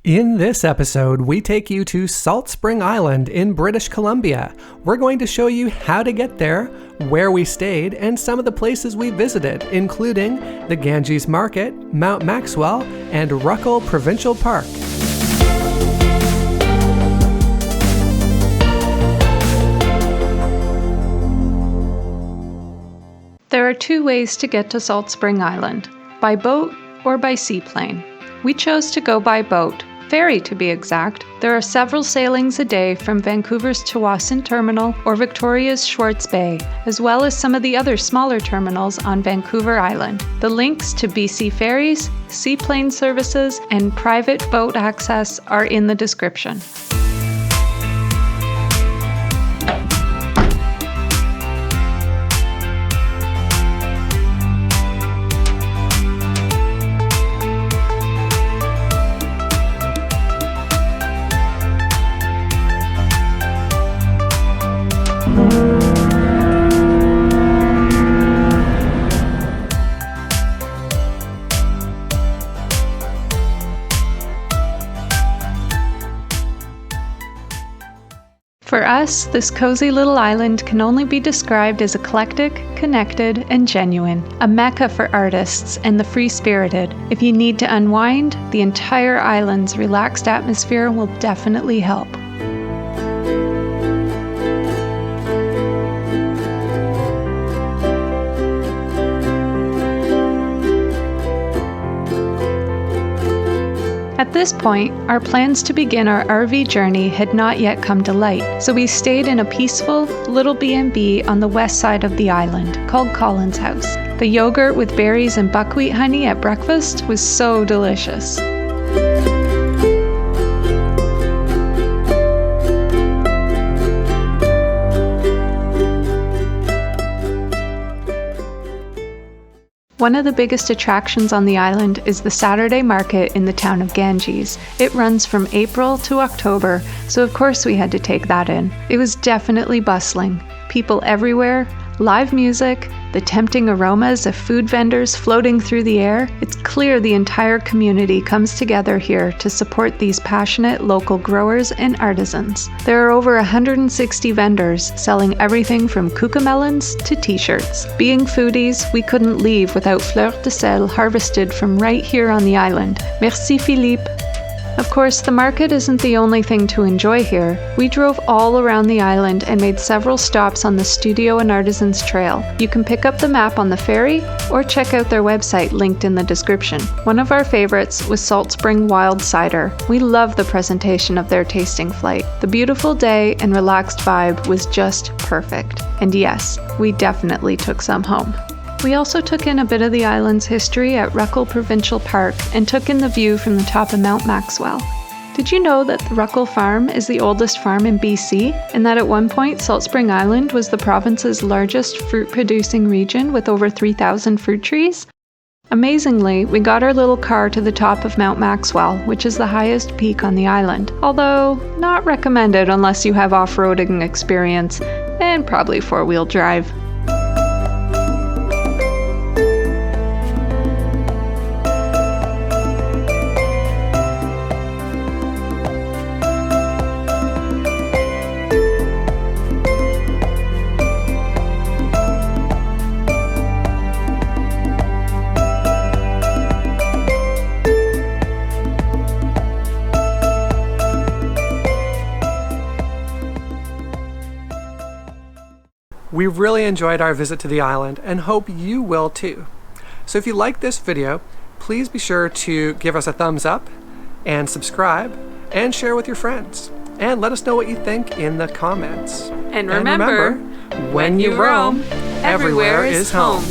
In this episode, we take you to Salt Spring Island in British Columbia. We're going to show you how to get there, where we stayed, and some of the places we visited, including the Ganges Market, Mount Maxwell, and Ruckle Provincial Park. There are two ways to get to Salt Spring Island, by boat or by seaplane. We chose to go by boat, ferry to be exact. There are several sailings a day from Vancouver's Tsawwassen Terminal or Victoria's Schwartz Bay, as well as some of the other smaller terminals on Vancouver Island. The links to BC ferries, seaplane services, and private boat access are in the description. For us, this cozy little island can only be described as eclectic, connected, and genuine. A mecca for artists and the free-spirited. If you need to unwind, the entire island's relaxed atmosphere will definitely help. At this point, our plans to begin our RV journey had not yet come to light, so we stayed in a peaceful little B&B on the west side of the island, called Colin's House. The yogurt with berries and buckwheat honey at breakfast was so delicious. One of the biggest attractions on the island is the Saturday market in the town of Ganges. It runs from April to October, so of course we had to take that in. It was definitely bustling. People everywhere, live music, the tempting aromas of food vendors floating through the air. It's clear the entire community comes together here to support these passionate local growers and artisans. There are over 160 vendors selling everything from cucamelons to t-shirts. Being foodies, we couldn't leave without fleur de sel harvested from right here on the island. Merci Philippe. Of course, the market isn't the only thing to enjoy here. We drove all around the island and made several stops on the Studio and Artisans Trail. You can pick up the map on the ferry or check out their website linked in the description. One of our favorites was Salt Spring Wild Cider. We love the presentation of their tasting flight. The beautiful day and relaxed vibe was just perfect. And yes, we definitely took some home. We also took in a bit of the island's history at Ruckle Provincial Park and took in the view from the top of Mount Maxwell. Did you know that the Ruckle Farm is the oldest farm in BC and that at one point Salt Spring Island was the province's largest fruit-producing region with over 3,000 fruit trees? Amazingly, we got our little car to the top of Mount Maxwell, which is the highest peak on the island, although not recommended unless you have off-roading experience and probably four-wheel drive. We really enjoyed our visit to the island and hope you will too. So if you like this video, please be sure to give us a thumbs up and subscribe and share with your friends. And let us know what you think in the comments. And remember, when you roam, everywhere is home.